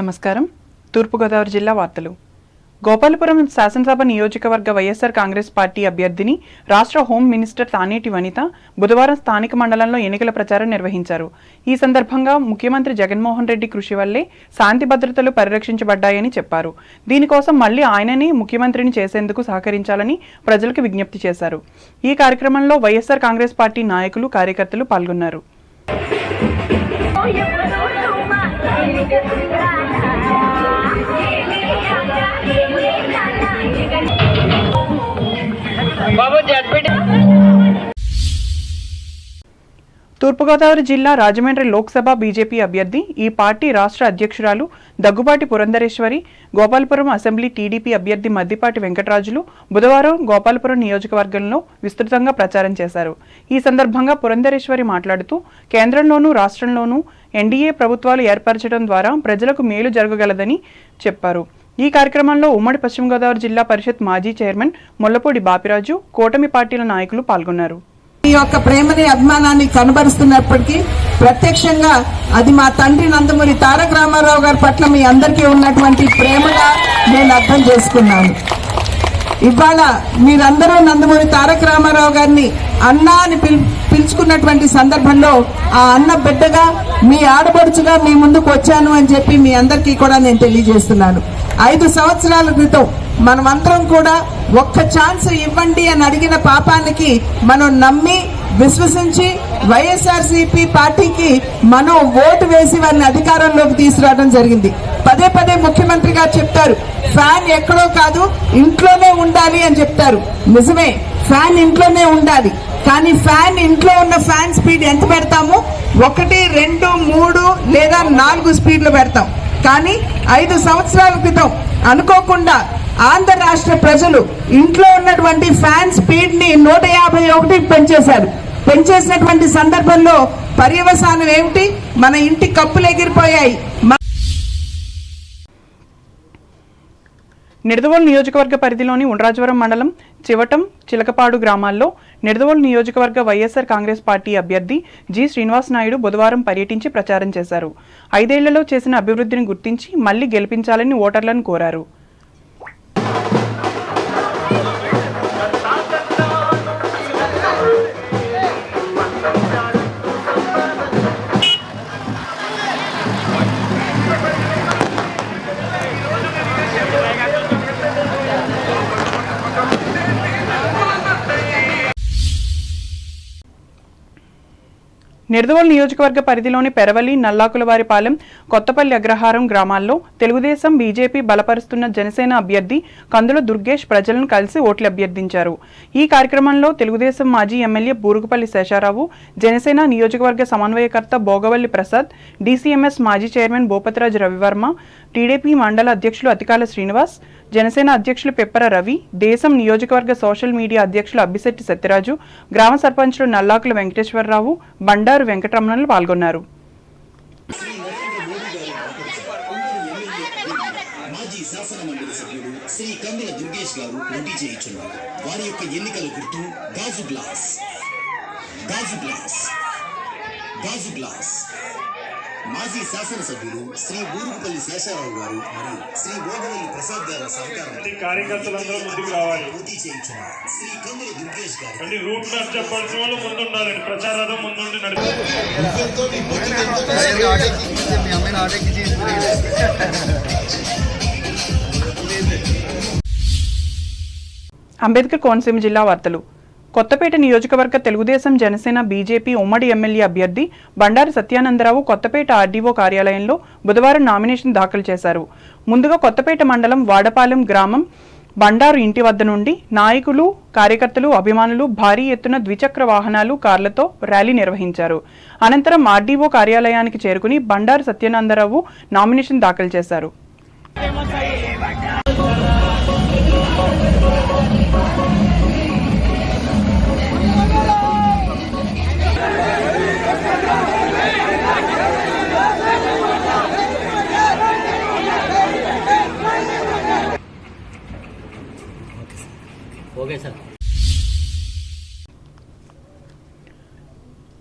నమస్కారం. తూర్పుగోదావరి జిల్లా వార్తలు. గోపాలపురం శాసనసభ నియోజకవర్గ వైఎస్ఆర్ కాంగ్రెస్ పార్టీ అభ్యర్థిని రాష్ట్ర హోం మినిస్టర్ తానేటి వనిత బుధవారం స్థానిక మండలంలో ఎన్నికల ప్రచారం నిర్వహించారు. ఈ సందర్భంగా ముఖ్యమంత్రి జగన్మోహన్ రెడ్డి కృషి వల్లే శాంతి భద్రతలు పరిరక్షించబడ్డాయని చెప్పారు. దీనికోసం మళ్లీ ఆయనని ముఖ్యమంత్రిని చేసేందుకు సహకరించాలని ప్రజలకు విజ్ఞప్తి చేశారు. ఈ కార్యక్రమంలో వైఎస్ఆర్ కాంగ్రెస్ పార్టీ నాయకులు, కార్యకర్తలు పాల్గొన్నారు. తూర్పుగోదావరి జిల్లా రాజమండ్రి లోక్సభ బీజేపీ అభ్యర్థి, ఈ పార్టీ రాష్ట్ర అధ్యక్షురాలు దగ్గుబాటి పురంధరేశ్వరి, గోపాలపురం అసెంబ్లీ టీడీపీ అభ్యర్థి మద్దిపాటి వెంకటరాజులు బుధవారం గోపాలపురం నియోజకవర్గంలో విస్తృతంగా ప్రచారం చేశారు. ఈ సందర్భంగా పురంధరేశ్వరి మాట్లాడుతూ, కేంద్రంలోనూ రాష్ట్రంలోనూ ఎన్డీఏ ప్రభుత్వాలు ఏర్పరచడం ద్వారా ప్రజలకు మేలు జరగగలదని చెప్పారు. ఈ కార్యక్రమంలో ఉమ్మడి పశ్చిమ గోదావరి జిల్లా పరిషత్ మాజీ చైర్మన్ ముల్లపూడి బాపిరాజు, కూటమి పార్టీల నాయకులు పాల్గొన్నారు. ఈ యొక్క ప్రేమని, అభిమానాన్ని కనబరుస్తున్నప్పటికీ ప్రత్యక్షంగా అది మా తండ్రి నందమూరి తారక రామారావు గారి పట్ల మీ అందరికీ ఉన్నటువంటి ప్రేమగా నేను అర్థం చేసుకున్నాను. ఇవాళ మీరందరూ నందమూరి తారక రామారావు గారిని అన్నా అని పిలుచుకున్నటువంటి సందర్భంలో ఆ అన్న బిడ్డగా, మీ ఆడపడుచుగా మీ ముందుకు వచ్చాను అని చెప్పి మీ అందరికీ కూడా నేను తెలియజేస్తున్నాను. 5 సంవత్సరాల క్రితం మనమందరం కూడా ఒక్క ఛాన్స్ ఇవ్వండి అని అడిగిన పాపానికి మనం నమ్మి, విశ్వసించి వైఎస్ఆర్సీపీ పార్టీకి మనం ఓటు వేసి వారిని అధికారంలోకి తీసుకురావడం జరిగింది. పదే పదే ముఖ్యమంత్రి గారు చెప్తారు, ఫ్యాన్ ఎక్కడో కాదు ఇంట్లోనే ఉండాలి అని చెప్తారు. నిజమే, ఫ్యాన్ ఇంట్లోనే ఉండాలి. కానీ ఫ్యాన్ ఇంట్లో ఉన్న ఫ్యాన్ స్పీడ్ ఎంత పెడతాము? 1, 2, 3 లేదా 4 స్పీడ్లు పెడతాం. కానీ 5 సంవత్సరాల క్రితం అనుకోకుండా ఆంధ్ర రాష్ట్ర ప్రజలు ఇంట్లో ఉన్నటువంటి ఫ్యాన్ స్పీడ్ ని 151 పెంచేశారు. పెంచేసినటువంటి సందర్భంలో పర్యవసానం ఏమిటి? మన ఇంటి కప్పులు ఎగిరిపోయాయి. నిడదవోలు నియోజకవర్గ పరిధిలోని ఉండ్రాజవరం మండలం చివటం, చిలకపాడు గ్రామాల్లో నిడదవోలు నియోజకవర్గ వైఎస్ఆర్ కాంగ్రెస్ పార్టీ అభ్యర్థి జి. శ్రీనివాస్ నాయుడు బుధవారం పర్యటించి ప్రచారం చేశారు. 5 ఏళ్లలో చేసిన అభివృద్ధిని గుర్తించి మళ్లీ గెలిపించాలని ఓటర్లను కోరారు. నిడదవోలు నియోజకవర్గ పరిధిలోని పెరవలి, నల్లాకులవారిపాలెం, కొత్తపల్లి అగ్రహారం గ్రామాల్లో తెలుగుదేశం, బీజేపీ బలపరుస్తున్న జనసేన అభ్యర్థి కందుల దుర్గేష్ ప్రజలను కలిసి ఓట్లు అభ్యర్థించారు. ఈ కార్యక్రమంలో తెలుగుదేశం మాజీ ఎమ్మెల్యే బూరుగుపల్లి శేషారావు, జనసేన నియోజకవర్గ సమన్వయకర్త భోగవల్లి ప్రసాద్, డీసీఎంఎస్ మాజీ చైర్మన్ భూపతిరాజు రవివర్మ, టీడీపీ మండల అధ్యక్షులు అతికాల శ్రీనివాస్, జనసేన అధ్యక్షులు పెప్పర రవి, దేశం నియోజకవర్గ సోషల్ మీడియా అధ్యక్షులు అబ్బిశెట్టి సత్యరాజు, గ్రామ సర్పంచులు నల్లాకుల వెంకటేశ్వరరావు, బండారు వెంకటరమణలు పాల్గొన్నారు. మాజీ శాసనసభ్యులు శ్రీ బూరుగుపల్లి శేషారావు గారు మరియు శ్రీ భోగవల్లి ప్రసాద్ గారి సహకారంతో కార్యకర్తలందరూ ముందుకు రావాలి. పోటీ చేయించిన శ్రీ కందుల దుర్గేష్ గారు రూట్ మ్యాప్ చెప్పాల్సిన వాళ్ళు ముందుండాలండి. ప్రచారం ముందుండి అంబేద్కర్ కోనసీమ జిల్లా వార్తలు. కొత్తపేట నియోజకవర్గ తెలుగుదేశం, జనసేన, బీజేపీ ఉమ్మడి ఎమ్మెల్యే అభ్యర్థి బండారు సత్యానందరావు కొత్తపేట ఆర్డీఓ కార్యాలయంలో బుధవారం నామినేషన్ దాఖలు చేశారు. ముందుగా కొత్తపేట మండలం వాడపాలెం గ్రామం బండారు ఇంటి వద్ద నుండి నాయకులు, కార్యకర్తలు, అభిమానులు భారీ ఎత్తున ద్విచక్ర వాహనాలు, కార్లతో ర్యాలీ నిర్వహించారు. అనంతరం ఆర్డీఓ కార్యాలయానికి చేరుకుని బండారు సత్యానందరావు నామినేషన్ దాఖలు చేశారు.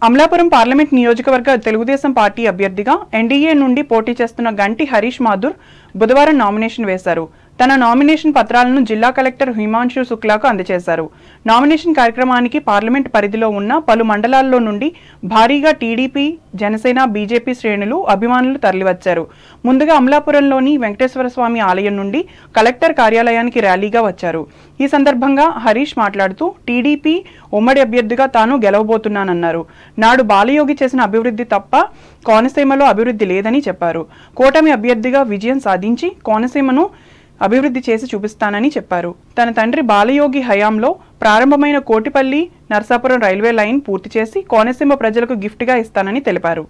అమలాపురం పార్లమెంట్ నియోజకవర్గ తెలుగుదేశం పార్టీ అభ్యర్థిగా ఎన్డీఏ నుండి పోటీ చేస్తున్న గంటి హరీష్ మాథుర్ బుధవారం నామినేషన్ వేశారు. తన నామినేషన్ పత్రాలను జిల్లా కలెక్టర్ హిమాంశు శుక్లాకు అందజేశారు. నామినేషన్ కార్యక్రమానికి పార్లమెంట్ పరిధిలో ఉన్న పలు మండలాల్లో నుండి భారీగా టీడీపీ, జనసేన, బీజేపీ శ్రేణులు, అభిమానులు తరలివచ్చారు. ముందుగా అమలాపురంలోని వెంకటేశ్వర స్వామి ఆలయం నుండి కలెక్టర్ కార్యాలయానికి ర్యాలీగా వచ్చారు. ఈ సందర్భంగా హరీష్ మాట్లాడుతూ టీడీపీ ఉమ్మడి అభ్యర్థిగా తాను గెలవబోతున్నానన్నారు. నాడు బాలయోగి చేసిన అభివృద్ధి తప్ప కోనసీమలో అభివృద్ధి లేదని చెప్పారు. కూటమి అభ్యర్థిగా విజయం సాధించి కోనసీమను అభివృద్ధి చేసి చూపిస్తానని చెప్పారు. తన తండ్రి బాలయోగి హయాంలో ప్రారంభమైన కోటిపల్లి నర్సాపురం రైల్వే లైన్ పూర్తి చేసి కోనసీమ ప్రజలకు గిఫ్ట్గా ఇస్తానని తెలిపారు.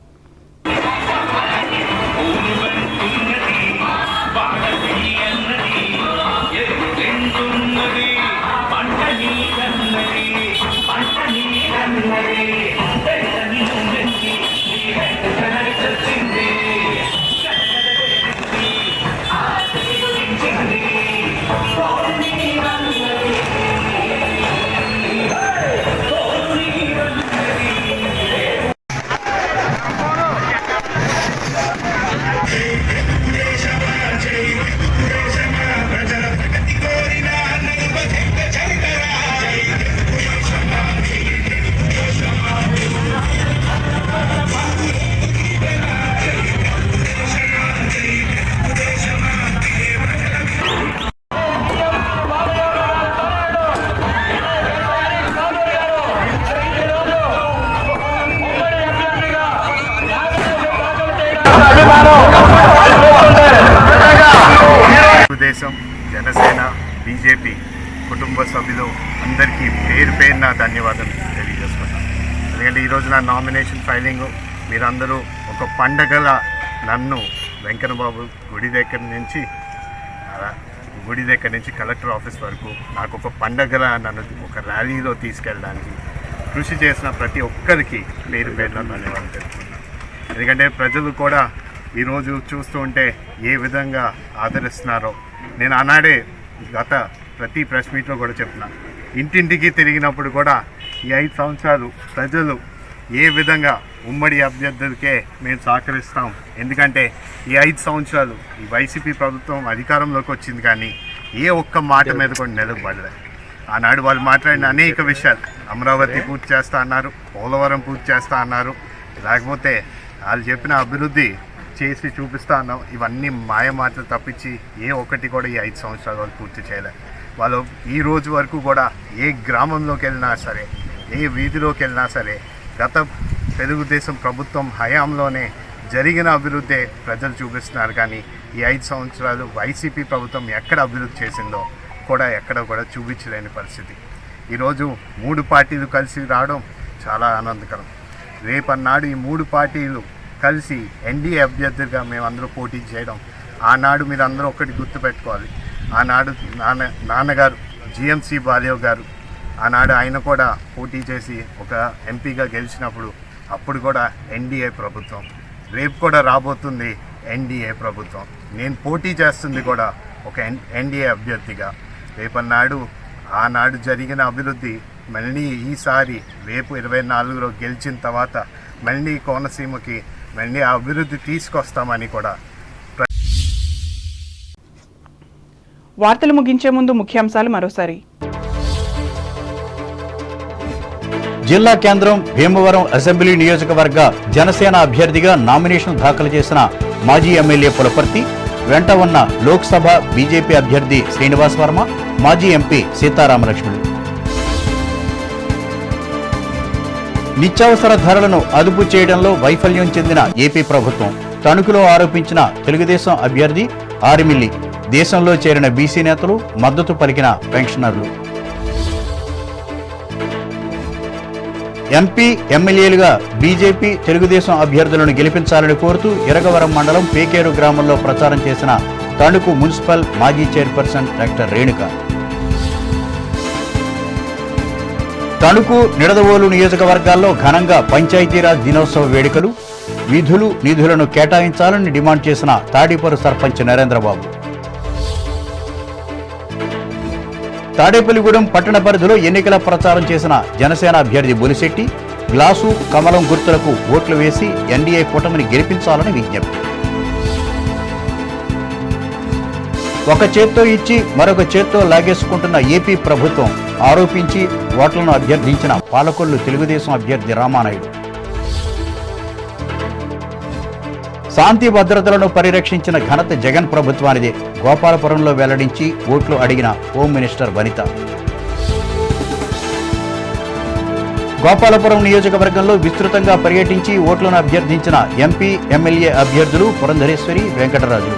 తెలుగుదేశం, జనసేన, బీజేపీ కుటుంబ సభ్యులు అందరికీ పేరు పేరున ధన్యవాదాలు తెలియజేసుకున్నాను. ఎందుకంటే ఈరోజు నా నామినేషన్ ఫైలింగ్ మీరందరూ ఒక పండగల నన్ను వెంకన్నబాబు గుడి దగ్గర నుంచి కలెక్టర్ ఆఫీస్ వరకు నాకు ఒక పండగల నన్ను ఒక ర్యాలీలో తీసుకెళ్ళడానికి కృషి చేసిన ప్రతి ఒక్కరికి పేరు పేరున ధన్యవాదాలు తెలుపుతున్నాను. ఎందుకంటే ప్రజలు కూడా ఈరోజు చూస్తూ ఉంటే ఏ విధంగా ఆదరిస్తున్నారో నేను ఆనాడే గత ప్రతి ప్రెస్ మీట్లో కూడా చెప్తున్నాను. ఇంటింటికి తిరిగినప్పుడు కూడా ఈ 5 సంవత్సరాలు ప్రజలు ఏ విధంగా ఉమ్మడి అభ్యర్థులకే మేము సహకరిస్తాం. ఎందుకంటే ఈ 5 సంవత్సరాలు ఈ వైసీపీ ప్రభుత్వం అధికారంలోకి వచ్చింది కానీ ఏ ఒక్క మాట మీద కూడా నిలబడలేదు. ఆనాడు వాళ్ళు మాట్లాడిన అనేక విషయాలు, అమరావతి పూర్తి చేస్తా అన్నారు, పోలవరం పూర్తి చేస్తా అన్నారు, లేకపోతే వాళ్ళు చెప్పిన అభివృద్ధి చేసి చూపిస్తా అన్నాం. ఇవన్నీ మాయ మాటలు తప్పించి ఏ ఒక్కటి కూడా ఈ 5 సంవత్సరాలు వాళ్ళు పూర్తి చేయలేదు. వాళ్ళు ఈ రోజు వరకు కూడా ఏ గ్రామంలోకి వెళ్ళినా సరే, ఏ వీధిలోకి వెళ్ళినా సరే గత తెలుగుదేశం ప్రభుత్వం హయాంలోనే జరిగిన అభివృద్ధి ప్రజలు చూపిస్తున్నారు. కానీ ఈ 5 సంవత్సరాలు వైసీపీ ప్రభుత్వం ఎక్కడ అభివృద్ధి చేసిందో కూడా ఎక్కడ కూడా చూపించలేని పరిస్థితి. ఈరోజు 3 పార్టీలు కలిసి రావడం చాలా ఆనందకరం. రేపన్నాడు ఈ 3 పార్టీలు కలిసి ఎన్డీఏ అభ్యర్థిగా మేమందరూ పోటీ చేయడం, ఆనాడు మీరు అందరూ ఒకటి గుర్తుపెట్టుకోవాలి. ఆనాడు నాన్నగారు జిఎంసి బాలయోగి గారు ఆనాడు ఆయన కూడా పోటీ చేసి ఒక ఎంపీగా గెలిచినప్పుడు అప్పుడు కూడా ఎన్డీఏ ప్రభుత్వం, రేపు కూడా రాబోతుంది ఎన్డీఏ ప్రభుత్వం. నేను పోటీ చేస్తుంది కూడా ఒక ఎన్డీఏ అభ్యర్థిగా. రేపన్నాడు ఆనాడు జరిగిన అభివృద్ధి మళ్ళీ ఈసారి రేపు 24లో గెలిచిన తర్వాత మళ్ళీ కోనసీమకి మళ్ళీ ఆ అభివృద్ధి తీసుకొస్తామని కూడా. వార్తలు ముగించే ముందు ముఖ్యాంశాలు మరోసారి. జిల్లా కేంద్రం భీమవరం అసెంబ్లీ నియోజకవర్గ జనసేన అభ్యర్థిగా నామినేషన్ దాఖలు చేసిన మాజీ ఎమ్మెల్యే పులపర్తి, వెంట ఉన్న లోక్సభ బీజేపీ అభ్యర్థి శ్రీనివాస్ వర్మ, మాజీ ఎంపీ సీతారామలక్ష్మణులు. నిత్యావసర ధరలను అదుపు చేయడంలో వైఫల్యం చెందిన ఏపీ ప్రభుత్వం, తణుకులో ఆరోపించిన తెలుగుదేశం అభ్యర్థి ఆరిమిల్లి. దేశంలో చేరిన బీసీ నేతలు మద్దతు పలికిన పెన్షనర్లు. ఎంపీ, ఎమ్మెల్యేలుగా బీజేపీ, తెలుగుదేశం అభ్యర్థులను గెలిపించాలని కోరుతూ ఇరగవరం మండలం పేకేరు గ్రామంలో ప్రచారం చేసిన తణుకు మున్సిపల్ మాజీ చైర్పర్సన్ డాక్టర్ రేణుక. తణుకు, నిడదవోలు నియోజకవర్గాల్లో ఘనంగా పంచాయతీరాజ్ దినోత్సవ వేడుకలు. విధులు, నిధులను కేటాయించాలని డిమాండ్ చేసిన తాడేపల్లి సర్పంచ్ నరేంద్రబాబు. తాడేపల్లిగూడెం పట్టణ పరిధిలో ఎన్నికల ప్రచారం చేసిన జనసేన అభ్యర్థి బొలిశెట్టి. గ్లాసు కమలం గుర్తులకు ఓట్లు వేసి ఎన్డీఏ కూటమిని గెలిపించాలని విజ్ఞప్తి. ఒక చేత్తో ఇచ్చి మరొక చేత్తో లాగేసుకుంటున్న ఏపీ ప్రభుత్వం ఆరోపించి ఓట్లను అభ్యర్థించిన పాలకొల్లు తెలుగుదేశం అభ్యర్థి రామానాయుడు. శాంతి భద్రతలను పరిరక్షించిన ఘనత జగన్ ప్రభుత్వానిదే. గోపాలపురంలో వెల్లడించి ఓట్లు అడిగిన హోం మినిస్టర్ వనిత. గోపాలపురం నియోజకవర్గంలో విస్తృతంగా పర్యటించి ఓట్లను అభ్యర్థించిన ఎంపీ ఎమ్మెల్యే అభ్యర్థులు పురంధరేశ్వరి, వెంకటరాజు.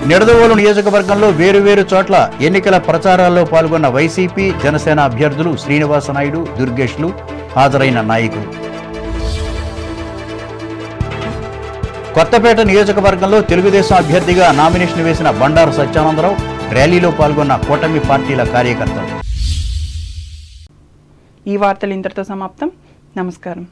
నిడదవోలు నియోజకవర్గంలో వేరువేరు చోట్ల ఎన్నికల ప్రచారాల్లో పాల్గొన్న వైసీపీ, జనసేన అభ్యర్థులు శ్రీనివాసనాయుడు, దుర్గేష్లు హాజరైన నాయకులు. కొత్తపేట నియోజకవర్గంలో తెలుగుదేశం అభ్యర్థిగా నామినేషన్ వేసిన బండారు సత్యానందరావు ర్యాలీలో పాల్గొన్న కూటమి పార్టీల కార్యకర్తలు. ఈ వార్తలు ఇంతటితో సమాప్తం. నమస్కారం.